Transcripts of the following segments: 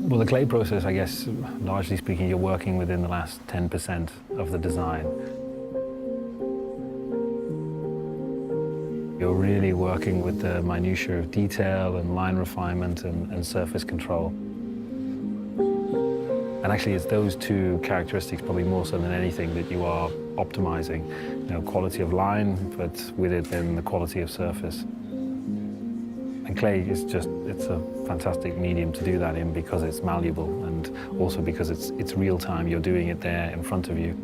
Well, the clay process, I guess, largely speaking, you're working within the last 10% of the design. You're really working with the minutiae of detail and line refinement and surface control. And actually, it's those two characteristics, probably more so than anything, that you are optimizing. You know, quality of line, but with it then the quality of surface. And clay is just, it's a fantastic medium to do that in because it's malleable and also because it's real time. You're doing it there in front of you.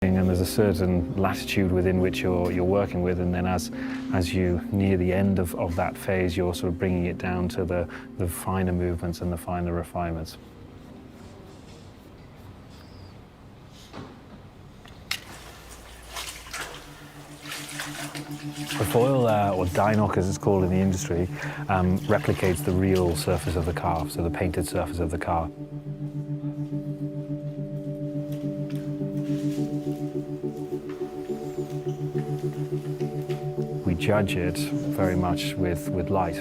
And there's a certain latitude within which you're working with, and then as you near the end of that phase, you're sort of bringing it down to the finer movements and the finer refinements. The foil, or die knock as it's called in the industry, replicates the real surface of the car, so the painted surface of the car. We judge it very much with light.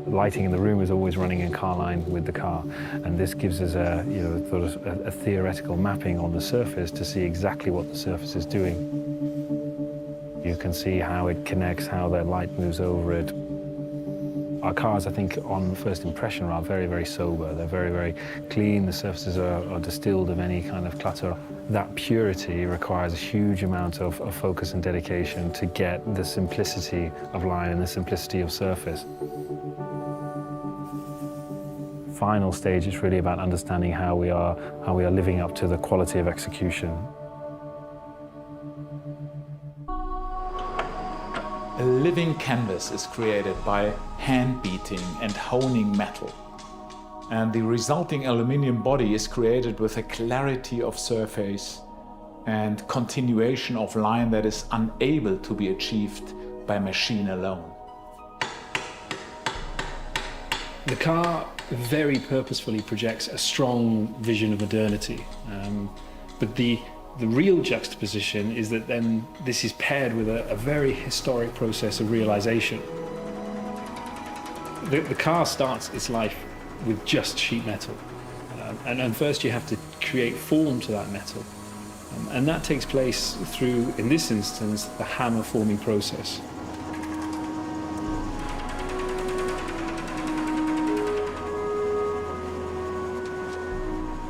The lighting in the room is always running in car line with the car, and this gives us a, you know, sort of a theoretical mapping on the surface to see exactly what the surface is doing. You can see how it connects, how the light moves over it. Our cars, I think, on first impression, are very, very sober. They're very, very clean. The surfaces are distilled of any kind of clutter. That purity requires a huge amount of focus and dedication to get the simplicity of line and the simplicity of surface. Final stage is really about understanding how we are living up to the quality of execution. A living canvas is created by hand beating and honing metal. And the resulting aluminium body is created with a clarity of surface and continuation of line that is unable to be achieved by machine alone. The car very purposefully projects a strong vision of modernity, but the real juxtaposition is that then this is paired with a very historic process of realization. The car starts its life with just sheet metal, and first you have to create form to that metal, and that takes place through, in this instance, the hammer forming process.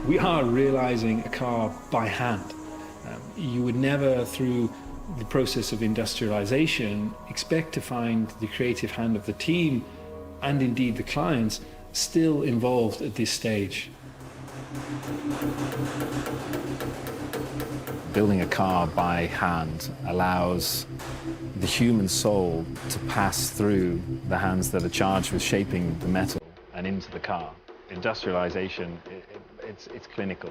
We are realizing a car by hand. You would never, through the process of industrialization, expect to find the creative hand of the team, and indeed the clients, still involved at this stage. Building a car by hand allows the human soul to pass through the hands that are charged with shaping the metal and into the car. Industrialization, it's clinical.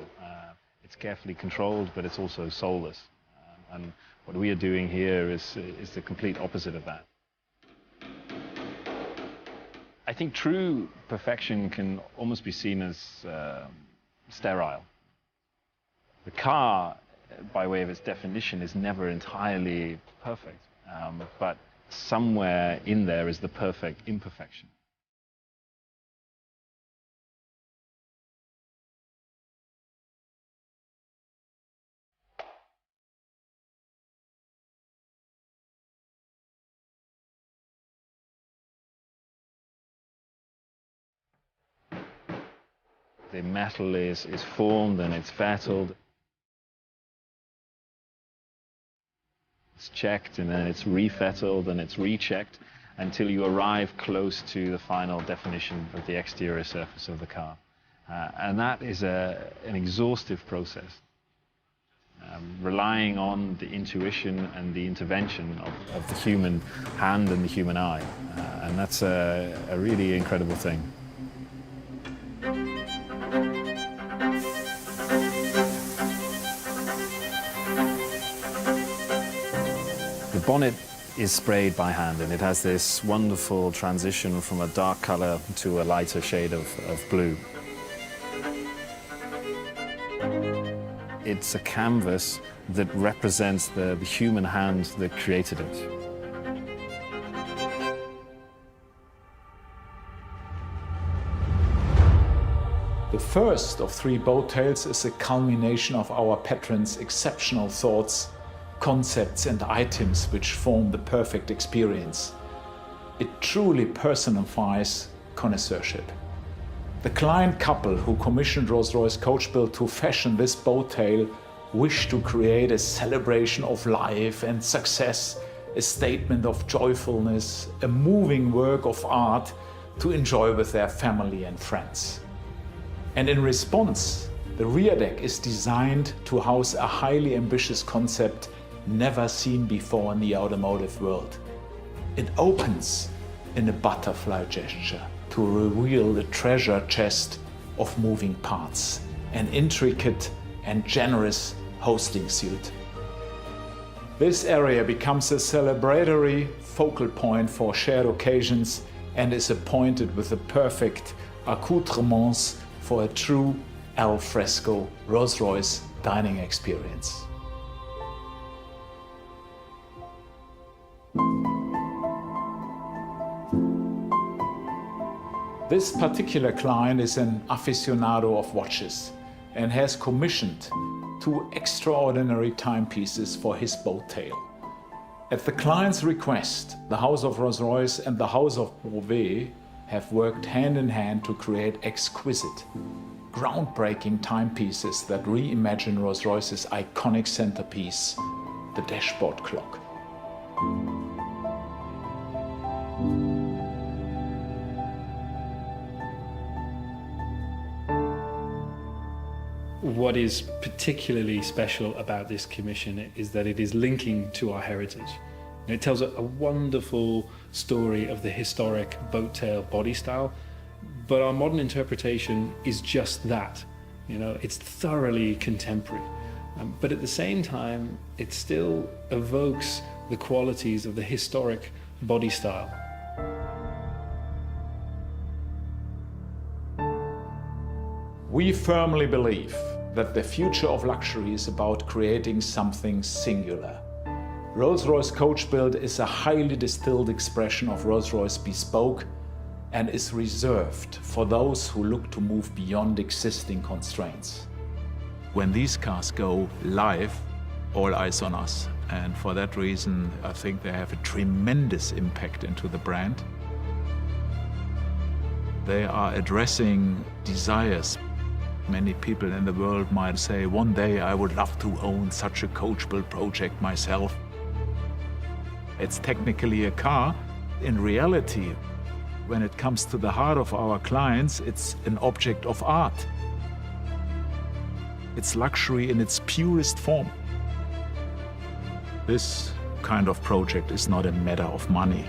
It's carefully controlled, but it's also soulless. And what we are doing here is the complete opposite of that. I think true perfection can almost be seen as sterile. The car, by way of its definition, is never entirely perfect, but somewhere in there is the perfect imperfection. The metal is formed and it's fettled. It's checked and then it's refettled and it's rechecked until you arrive close to the final definition of the exterior surface of the car. And that is an exhaustive process, relying on the intuition and the intervention of the human hand and the human eye. And that's a really incredible thing. The The bonnet is sprayed by hand, and it has this wonderful transition from a dark color to a lighter shade of blue. It's a canvas that represents the human hand that created it. The first of 3 boat tales is a culmination of our patron's exceptional thoughts, concepts and items which form the perfect experience. It truly personifies connoisseurship. The client couple who commissioned Rolls-Royce Coach Build to fashion this boat tale wished to create a celebration of life and success, a statement of joyfulness, a moving work of art to enjoy with their family and friends. And in response, the rear deck is designed to house a highly ambitious concept never seen before in the automotive world. It opens in a butterfly gesture to reveal the treasure chest of moving parts, an intricate and generous hosting suite. This area becomes a celebratory focal point for shared occasions and is appointed with the perfect accoutrements for a true al fresco Rolls-Royce dining experience. This particular client is an aficionado of watches and has commissioned 2 extraordinary timepieces for his boat tale. At the client's request, the House of Rolls-Royce and the House of Beauvais have worked hand in hand to create exquisite, groundbreaking timepieces that reimagine Rolls-Royce's iconic centerpiece, the dashboard clock. What is particularly special about this commission is that it is linking to our heritage. And it tells a wonderful story of the historic boat tail body style, but our modern interpretation is just that. It's thoroughly contemporary, but at the same time, it still evokes the qualities of the historic body style. We firmly believe that the future of luxury is about creating something singular. Rolls-Royce Coach Build is a highly distilled expression of Rolls-Royce bespoke and is reserved for those who look to move beyond existing constraints. When these cars go live, all eyes on us. And for that reason, I think they have a tremendous impact into the brand. They are addressing desires. Many people in the world might say, one day I would love to own such a coach build project myself. It's technically a car. In reality, when it comes to the heart of our clients, it's an object of art. It's luxury in its purest form. This kind of project is not a matter of money.